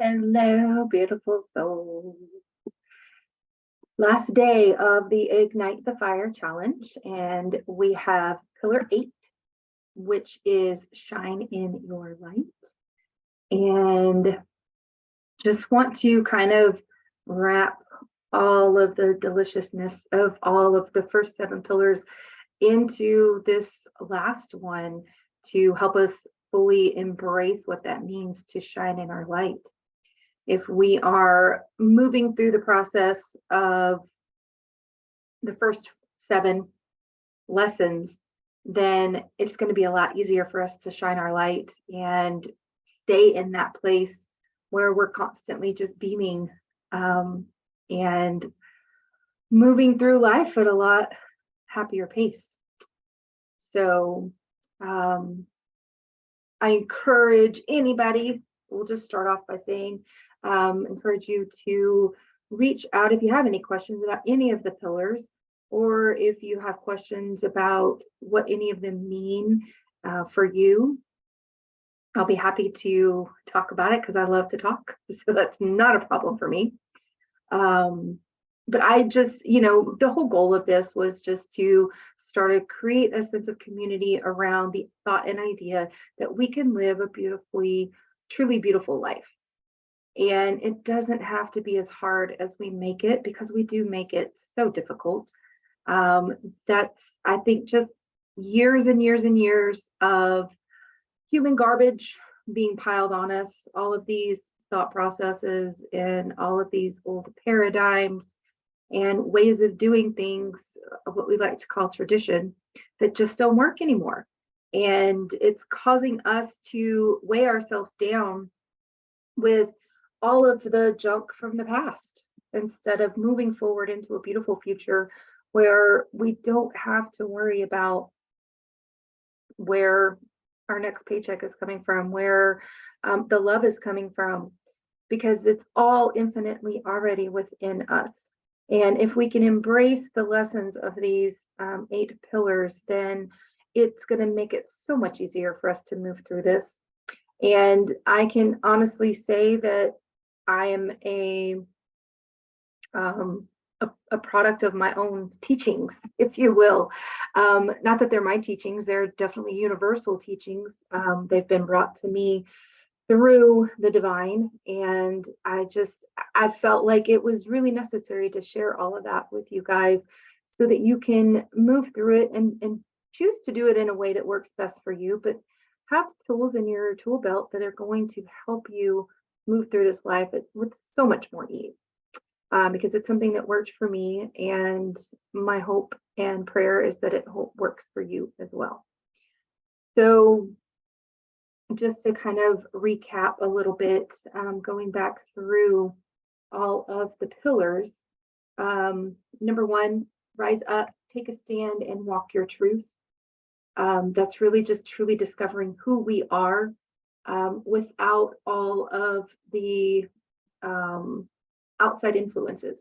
Hello, beautiful soul. Last day of the Ignite the Fire challenge, and we have pillar 8, which is shine in your light. And just want to kind of wrap all of the deliciousness of all of the first 7 pillars into this last one to help us fully embrace what that means to shine in our light. If we are moving through the process of the first 7 lessons, then it's going to be a lot easier for us to shine our light and stay in that place where we're constantly just beaming and moving through life at a lot happier pace. So I encourage anybody, we'll just start off by saying, encourage you to reach out if you have any questions about any of the pillars, or if you have questions about what any of them mean for you. I'll be happy to talk about it because I love to talk, so that's not a problem for me. But I just, the whole goal of this was just to create a sense of community around the thought and idea that we can live a truly beautiful life. And it doesn't have to be as hard as we make it, because we do make it so difficult. That's, I think, just years and years and years of human garbage being piled on us, all of these thought processes and all of these old paradigms and ways of doing things, what we like to call tradition, that just don't work anymore. And it's causing us to weigh ourselves down with all of the junk from the past, instead of moving forward into a beautiful future where we don't have to worry about where our next paycheck is coming from, where the love is coming from, because it's all infinitely already within us. And if we can embrace the lessons of these 8 pillars, then it's going to make it so much easier for us to move through this. And I can honestly say that I am a product of my own teachings, if you will. Not that they're my teachings, they're definitely universal teachings. They've been brought to me through the divine, and I felt like it was really necessary to share all of that with you guys so that you can move through it and choose to do it in a way that works best for you, but have tools in your tool belt that are going to help you move through this life with so much more ease, because it's something that worked for me, and my hope and prayer is that it works for you as well. So just to kind of recap a little bit, going back through all of the pillars. Number 1, rise up, take a stand, and walk your truth. That's really just truly discovering who we are without all of the outside influences,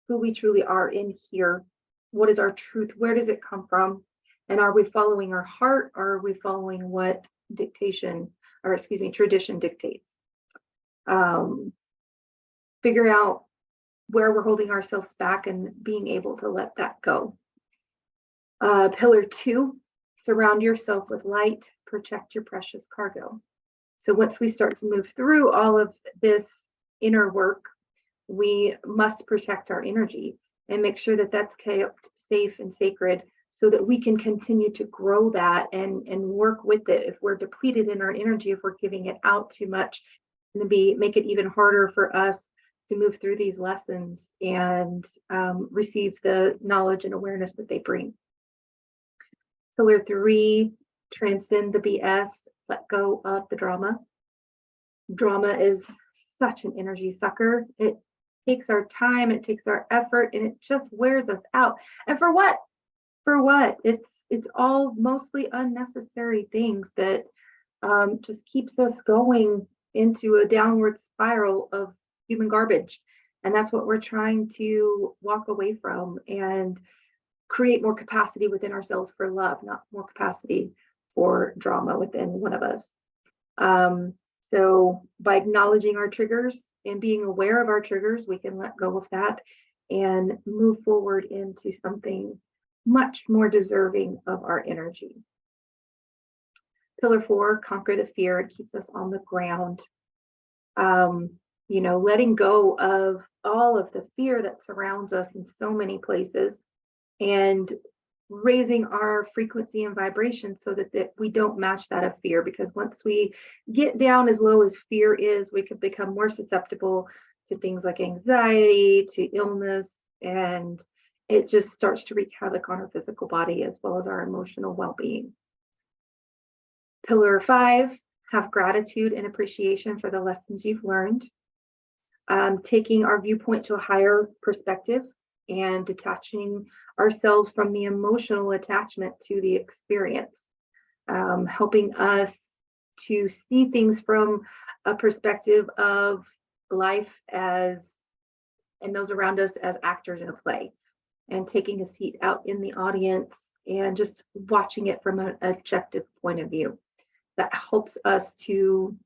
who we truly are in here. What is our truth? Where does it come from? And are we following our heart, or are we following what tradition dictates? Figure out where we're holding ourselves back and being able to let that go. Pillar 2, surround yourself with light, protect your precious cargo. So once we start to move through all of this inner work, we must protect our energy and make sure that that's kept safe and sacred, so that we can continue to grow that and work with it. If we're depleted in our energy, if we're giving it out too much, it's going to make it even harder for us to move through these lessons and receive the knowledge and awareness that they bring. Pillar 3, transcend the BS, let go of the drama. Drama is such an energy sucker. It takes our time, it takes our effort, and it just wears us out. And for what? It's all mostly unnecessary things that just keeps us going into a downward spiral of human garbage. And that's what we're trying to walk away from and create more capacity within ourselves for love, not more capacity for drama within one of us. So by acknowledging our triggers and being aware of our triggers, we can let go of that and move forward into something much more deserving of our energy. Pillar 4, conquer the fear. It keeps us on the ground. Letting go of all of the fear that surrounds us in so many places and raising our frequency and vibration so that we don't match that of fear. Because once we get down as low as fear is, we can become more susceptible to things like anxiety, to illness, and it just starts to wreak havoc on our physical body as well as our emotional well-being. Pillar 5, have gratitude and appreciation for the lessons you've learned. Taking our viewpoint to a higher perspective and detaching ourselves from the emotional attachment to the experience, helping us to see things from a perspective of life and those around us as actors in a play, and taking a seat out in the audience and just watching it from an objective point of view. That helps us to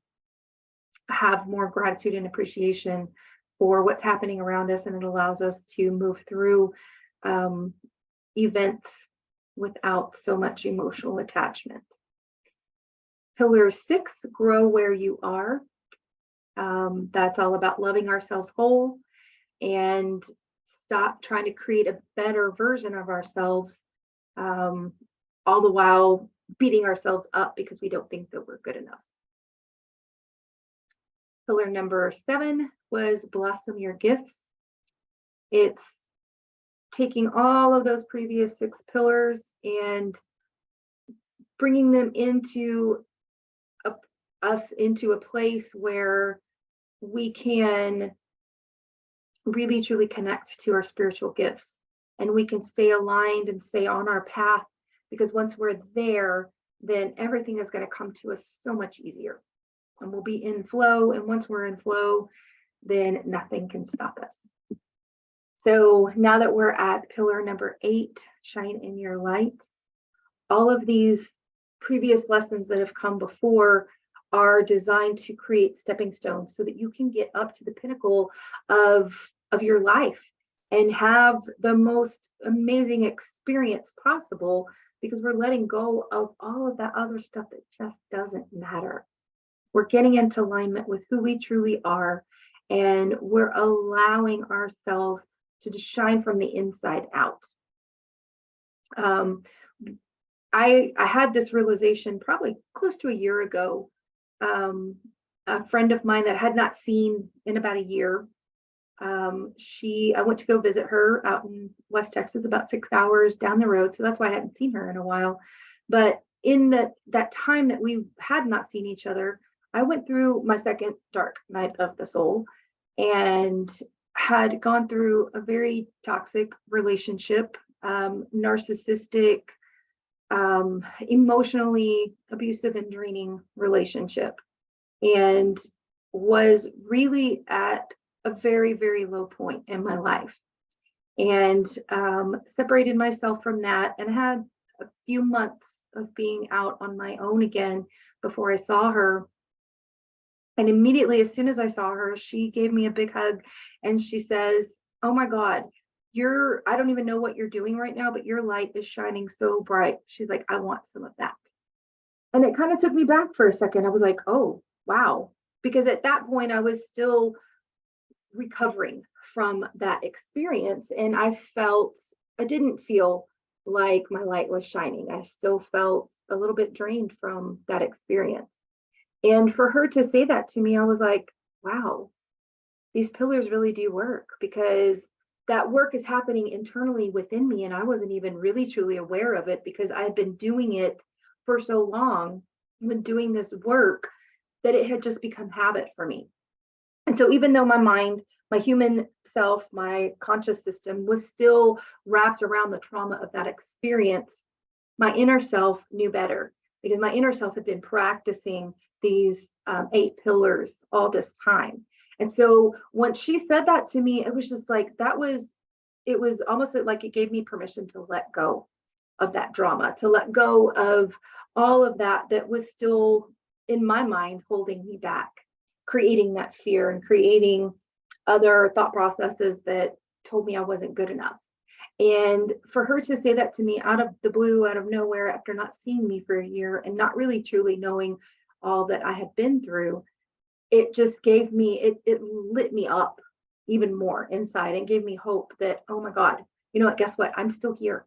have more gratitude and appreciation for what's happening around us, and it allows us to move through events without so much emotional attachment. Pillar 6, grow where you are. That's all about loving ourselves whole and stop trying to create a better version of ourselves, all the while beating ourselves up because we don't think that we're good enough. Pillar number 7 was blossom your gifts. It's taking all of those previous 6 pillars and bringing them into a place where we can really truly connect to our spiritual gifts, and we can stay aligned and stay on our path, because once we're there, then everything is going to come to us so much easier, and we'll be in flow. And once we're in flow, then nothing can stop us. So now that we're at pillar number 8, shine in your light, all of these previous lessons that have come before are designed to create stepping stones so that you can get up to the pinnacle of your life and have the most amazing experience possible, because we're letting go of all of that other stuff that just doesn't matter. We're getting into alignment with who we truly are, and we're allowing ourselves to just shine from the inside out. I had this realization probably close to a year ago. A friend of mine that I had not seen in about a year, I went to go visit her out in West Texas, about 6 hours down the road. So that's why I hadn't seen her in a while. But in that time that we had not seen each other, I went through my second dark night of the soul and had gone through a very toxic relationship, narcissistic, emotionally abusive and draining relationship, and was really at a very, very low point in my life, and separated myself from that, and had a few months of being out on my own again before I saw her. And immediately, as soon as I saw her, she gave me a big hug and she says, "Oh my God, I don't even know what you're doing right now, but your light is shining so bright." She's like, "I want some of that." And it kind of took me back for a second. I was like, oh, wow. Because at that point, I was still recovering from that experience. And I didn't feel like my light was shining. I still felt a little bit drained from that experience. And for her to say that to me, I was like, wow, these pillars really do work, because that work is happening internally within me. And I wasn't even really truly aware of it, because I had been doing it for so long, been doing this work, that it had just become habit for me. And so even though my mind, my human self, my conscious system was still wrapped around the trauma of that experience, my inner self knew better, because my inner self had been practicing these 8 pillars all this time. And so once she said that to me, it was just like, it was almost like it gave me permission to let go of that drama, to let go of all of that was still in my mind holding me back. creating that fear and creating other thought processes that told me I wasn't good enough. And for her to say that to me out of the blue, out of nowhere, after not seeing me for a year and not really truly knowing all that I had been through, it just gave me, it lit me up even more inside and gave me hope that, oh my God, you know what, guess what? I'm still here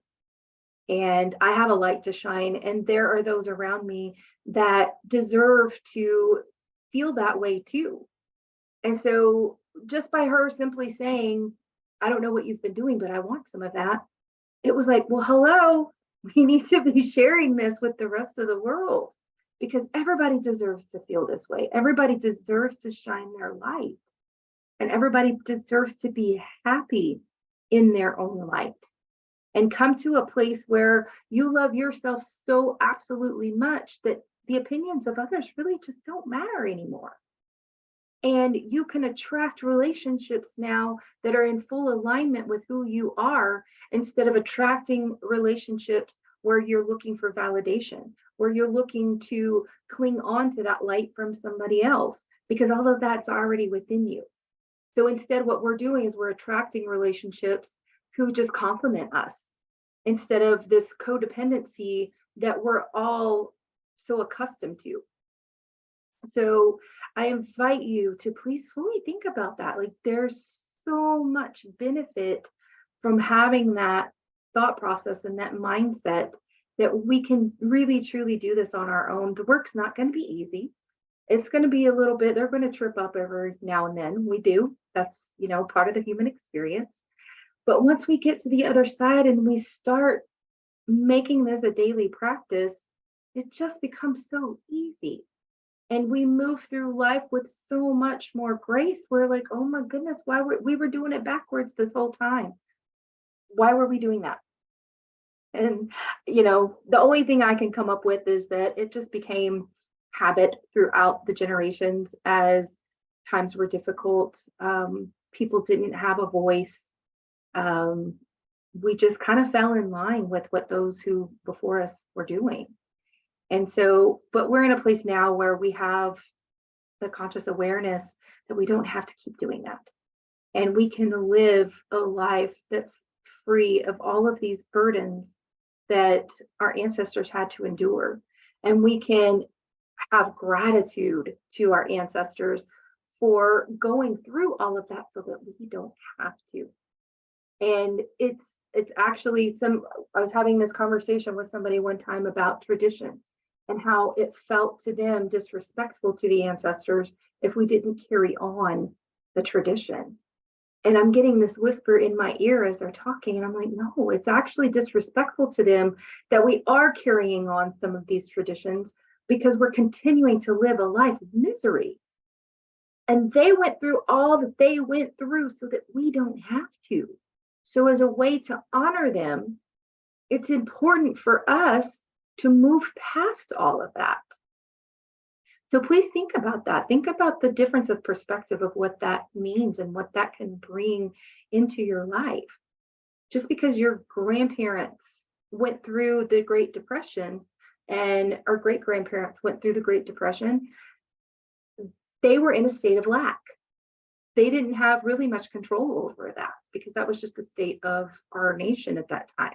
and I have a light to shine. And there are those around me that deserve to feel that way too. And so just by her simply saying, I don't know what you've been doing, but I want some of that, it was like, well, hello, we need to be sharing this with the rest of the world because everybody deserves to feel this way. Everybody deserves to shine their light and everybody deserves to be happy in their own light and come to a place where you love yourself so absolutely much that the opinions of others really just don't matter anymore. And you can attract relationships now that are in full alignment with who you are instead of attracting relationships where you're looking for validation, where you're looking to cling on to that light from somebody else, because all of that's already within you. So instead, what we're doing is we're attracting relationships who just complement us instead of this codependency that we're all so accustomed to. So I invite you to please fully think about that. Like there's so much benefit from having that thought process and that mindset that we can really truly do this on our own. The work's not going to be easy. It's going to be a little bit, they're going to trip up every now and then. We do. That's, part of the human experience. But once we get to the other side and we start making this a daily practice, it just becomes so easy. And we move through life with so much more grace. We're like, oh my goodness, why we were doing it backwards this whole time? Why were we doing that? And, the only thing I can come up with is that it just became habit throughout the generations as times were difficult. People didn't have a voice. We just kind of fell in line with what those who before us were doing. And so, but we're in a place now where we have the conscious awareness that we don't have to keep doing that. And we can live a life that's free of all of these burdens that our ancestors had to endure. And we can have gratitude to our ancestors for going through all of that so that we don't have to. And it's actually I was having this conversation with somebody one time about tradition and how it felt to them disrespectful to the ancestors if we didn't carry on the tradition. And I'm getting this whisper in my ear as they're talking, and I'm like, no, it's actually disrespectful to them that we are carrying on some of these traditions because we're continuing to live a life of misery. And they went through all that they went through so that we don't have to. So as a way to honor them, it's important for us to move past all of that. So please think about that. Think about the difference of perspective of what that means and what that can bring into your life. Just because your grandparents went through the Great Depression and our great grandparents went through the Great Depression, they were in a state of lack. They didn't have really much control over that because that was just the state of our nation at that time.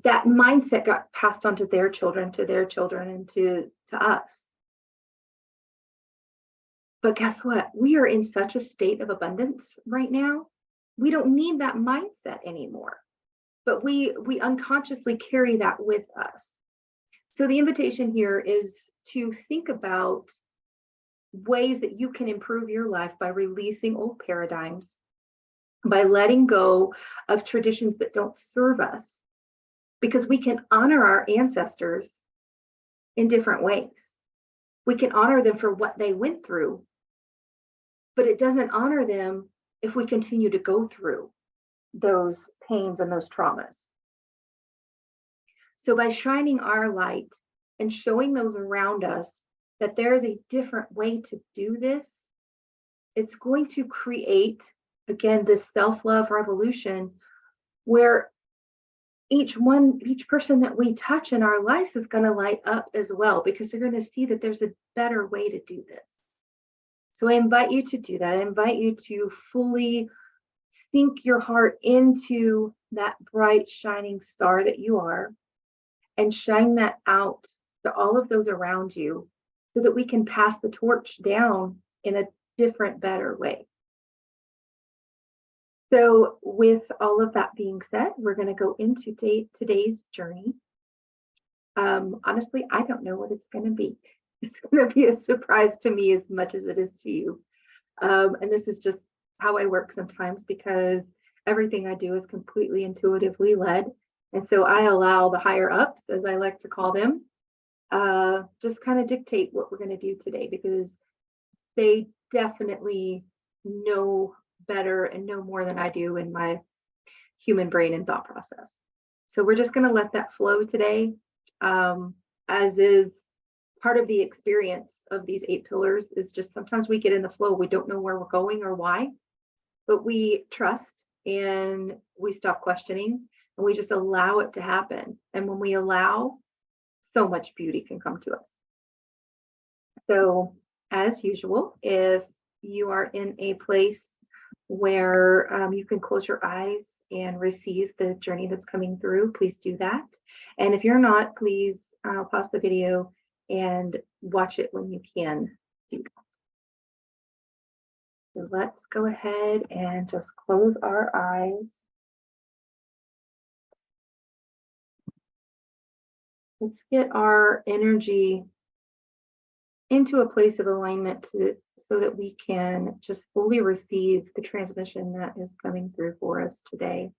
That mindset got passed on to their children, and to us. But guess what? We are in such a state of abundance right now. We don't need that mindset anymore. But we unconsciously carry that with us. So the invitation here is to think about ways that you can improve your life by releasing old paradigms, by letting go of traditions that don't serve us, because we can honor our ancestors in different ways. We can honor them for what they went through, but it doesn't honor them if we continue to go through those pains and those traumas. So by shining our light and showing those around us that there is a different way to do this, it's going to create, again, this self-love revolution where each person that we touch in our lives is going to light up as well, because they're going to see that there's a better way to do this. So I invite you to do that. I invite you to fully sink your heart into that bright, shining star that you are, and shine that out to all of those around you, so that we can pass the torch down in a different, better way. So with all of that being said, we're going to go into today's journey. Honestly, I don't know what it's going to be. It's going to be a surprise to me as much as it is to you. And this is just how I work sometimes, because everything I do is completely intuitively led. And so I allow the higher ups, as I like to call them, just kind of dictate what we're going to do today, because they definitely know better and know more than I do in my human brain and thought process. So we're just going to let that flow today, as is part of the experience of these 8 pillars. Is just sometimes we get in the flow. We don't know where we're going or why, but we trust and we stop questioning and we just allow it to happen. And when we allow, so much beauty can come to us. So as usual, if you are in a place where you can close your eyes and receive the journey that's coming through, please do that. And if you're not, please pause the video and watch it when you can do that. So let's go ahead and just close our eyes. Let's get our energy into a place of alignment so that we can just fully receive the transmission that is coming through for us today.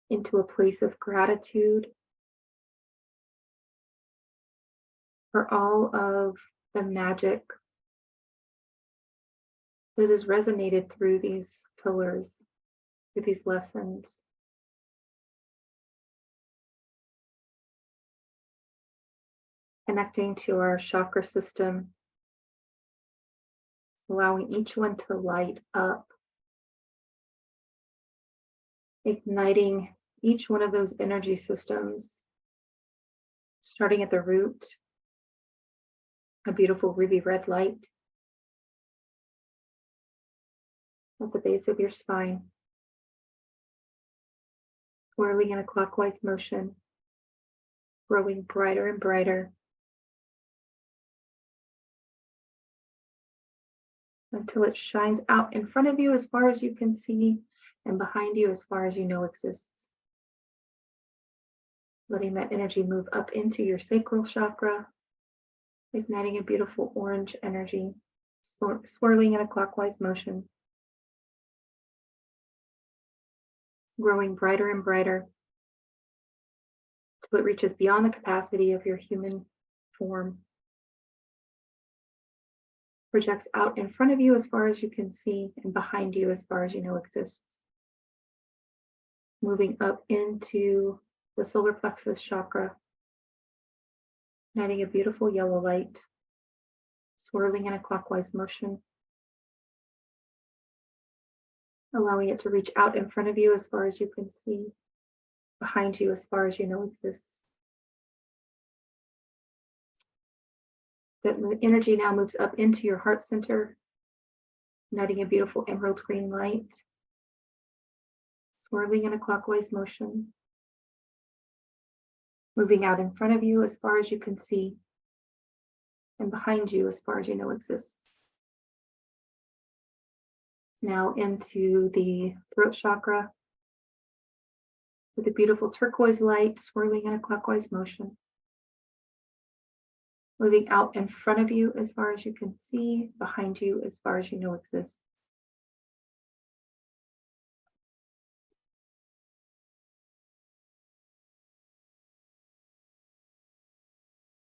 Into a place of gratitude for all of the magic that has resonated through these pillars, through these lessons. Connecting to our chakra system, allowing each one to light up, igniting each one of those energy systems, starting at the root, a beautiful ruby red light at the base of your spine, swirling in a clockwise motion, growing brighter and brighter until it shines out in front of you as far as you can see and behind you as far as you know exists. Letting that energy move up into your sacral chakra, igniting a beautiful orange energy, swirling in a clockwise motion, growing brighter and brighter till it reaches beyond the capacity of your human form, projects out in front of you as far as you can see and behind you as far as you know exists. Moving up into the solar plexus chakra, igniting a beautiful yellow light, swirling in a clockwise motion, allowing it to reach out in front of you as far as you can see, behind you as far as you know exists. That energy now moves up into your heart center, igniting a beautiful emerald green light, swirling in a clockwise motion, moving out in front of you as far as you can see, and behind you as far as you know exists. Now into the throat chakra with a beautiful turquoise light swirling in a clockwise motion, moving out in front of you as far as you can see, behind you as far as you know exists.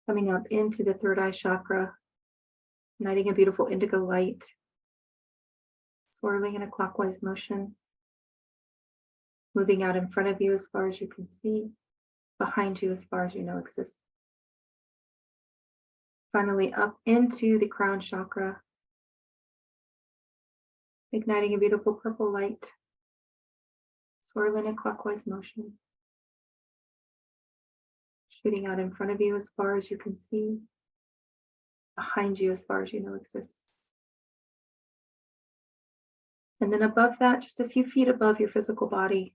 Coming up into the third eye chakra, igniting a beautiful indigo light, swirling in a clockwise motion, moving out in front of you as far as you can see, behind you as far as you know exists. Finally, up into the crown chakra, igniting a beautiful purple light, swirl in a clockwise motion, shooting out in front of you as far as you can see, behind you as far as you know exists. And then above that, just a few feet above your physical body,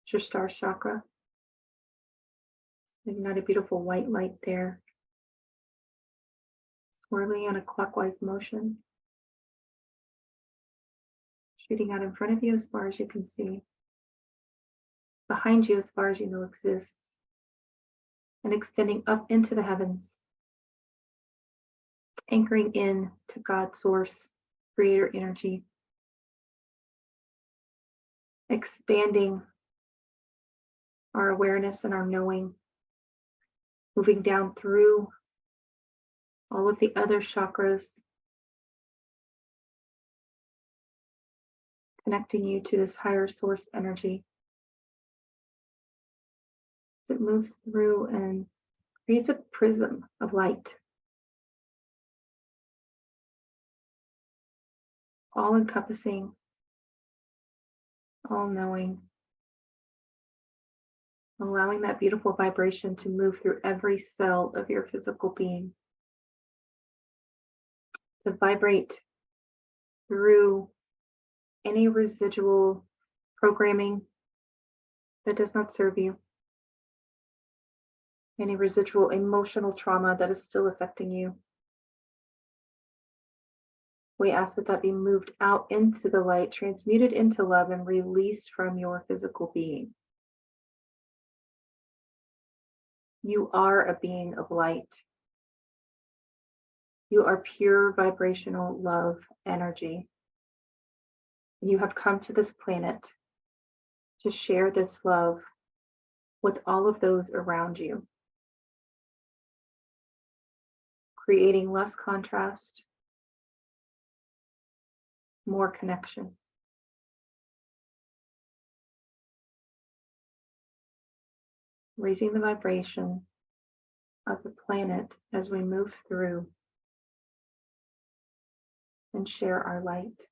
is your star chakra. Ignite a beautiful white light there, swirling in a clockwise motion, shooting out in front of you as far as you can see, behind you as far as you know exists, and extending up into the heavens, anchoring in to God, Source, Creator energy, expanding our awareness and our knowing, moving down through all of the other chakras, connecting you to this higher source energy. As it moves through and creates a prism of light, all encompassing, all knowing, allowing that beautiful vibration to move through every cell of your physical being, to vibrate through any residual programming that does not serve you, any residual emotional trauma that is still affecting you. We ask that that be moved out into the light, transmuted into love, and released from your physical being. You are a being of light. You are pure vibrational love energy. You have come to this planet to share this love with all of those around you, creating less contrast, more connection. Raising the vibration of the planet as we move through and share our light.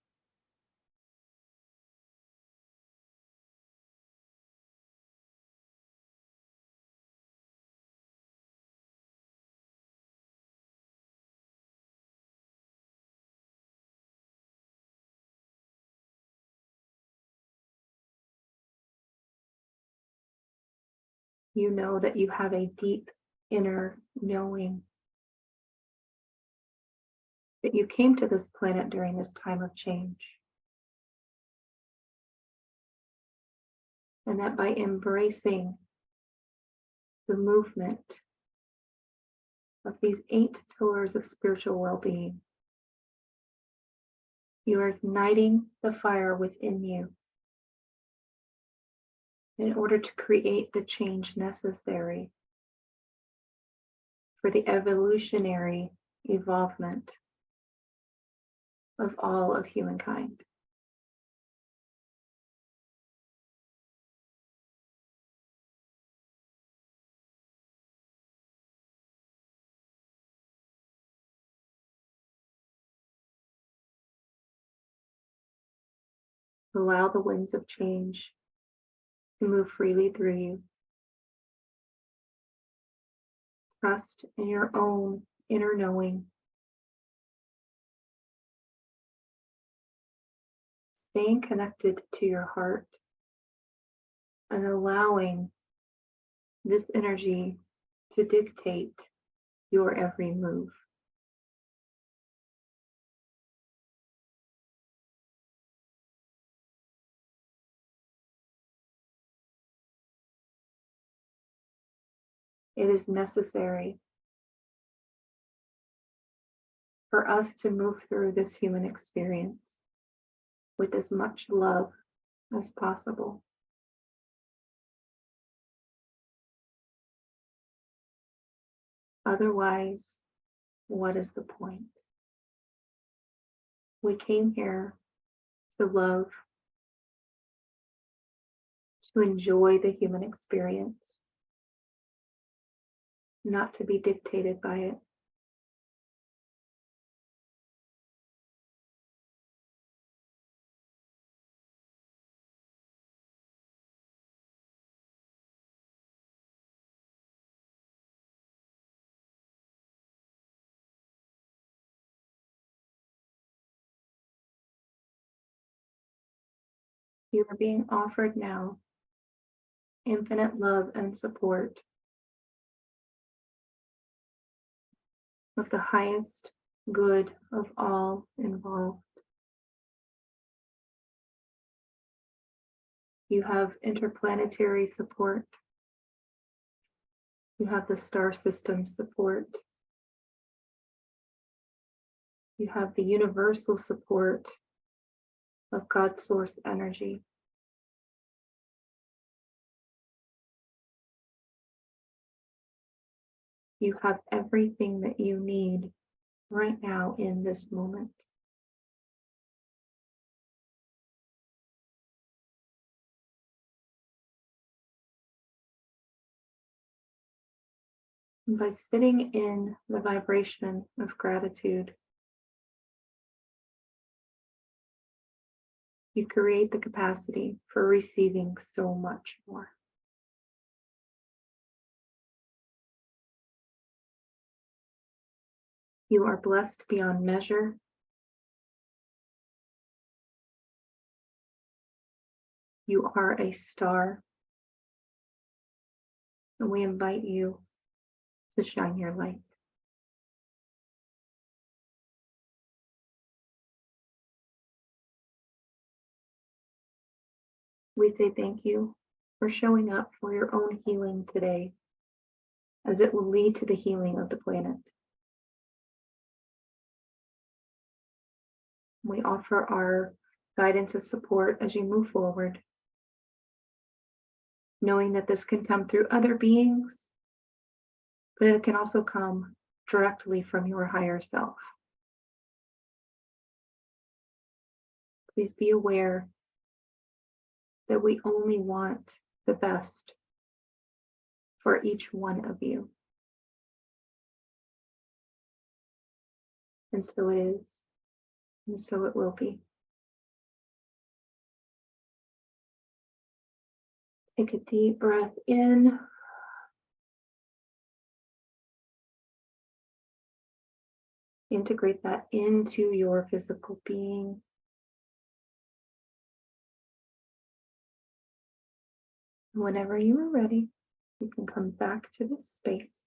You know that you have a deep inner knowing that you came to this planet during this time of change. And that by embracing the movement of these 8 pillars of spiritual well-being, you are igniting the fire within you in order to create the change necessary for the evolutionary evolvement of all of humankind. Allow the winds of change to move freely through you. Trust in your own inner knowing. Staying connected to your heart and allowing this energy to dictate your every move. It is necessary for us to move through this human experience with as much love as possible. Otherwise, what is the point? We came here to love, to enjoy the human experience, not to be dictated by it. You are being offered now infinite love and support of the highest good of all involved. You have interplanetary support. You have the star system support. You have the universal support of God's source energy. You have everything that you need right now in this moment. And by sitting in the vibration of gratitude, you create the capacity for receiving so much more. You are blessed beyond measure. You are a star. And we invite you to shine your light. We say thank you for showing up for your own healing today, as it will lead to the healing of the planet. We offer our guidance and support as you move forward, knowing that this can come through other beings, but it can also come directly from your higher self. Please be aware that we only want the best for each one of you. And so it is, and so it will be. Take a deep breath in. Integrate that into your physical being. Whenever you are ready, you can come back to this space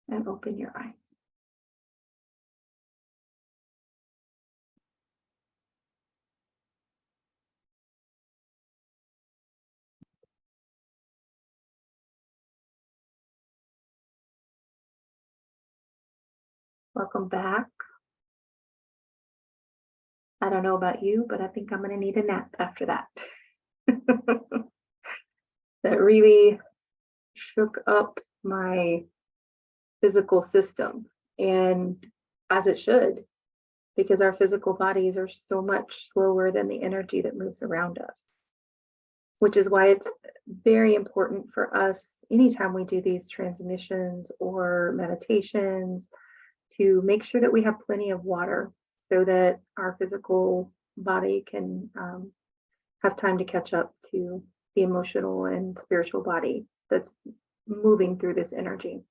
and open your eyes. Welcome back. I don't know about you, but I think I'm going to need a nap after that. That really shook up my physical system, and as it should, because our physical bodies are so much slower than the energy that moves around us, which is why it's very important for us anytime we do these transmissions or meditations to make sure that we have plenty of water so that our physical body can have time to catch up to the emotional and spiritual body that's moving through this energy.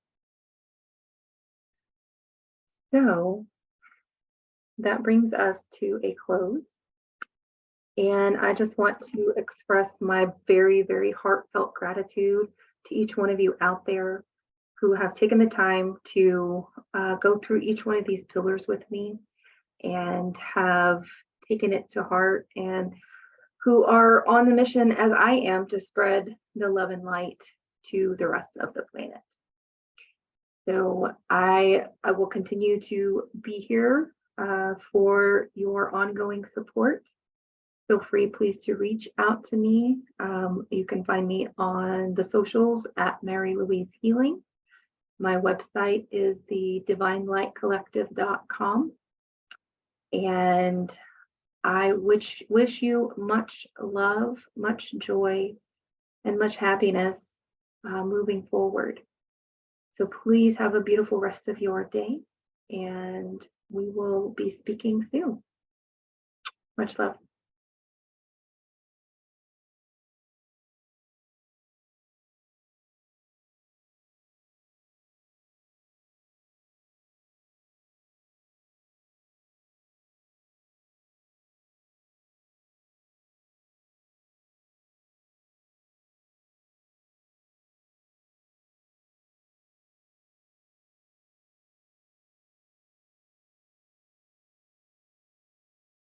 So that brings us to a close. And I just want to express my very, very heartfelt gratitude to each one of you out there who have taken the time to go through each one of these pillars with me and have taken it to heart, and who are on the mission as I am to spread the love and light to the rest of the planet. So I will continue to be here for your ongoing support. Feel free, please, to reach out to me. You can find me on the socials at Mary Louise Healing. My website is the divinelightcollective.com. And I wish you much love, much joy, and much happiness moving forward. So please have a beautiful rest of your day, and we will be speaking soon. Much love.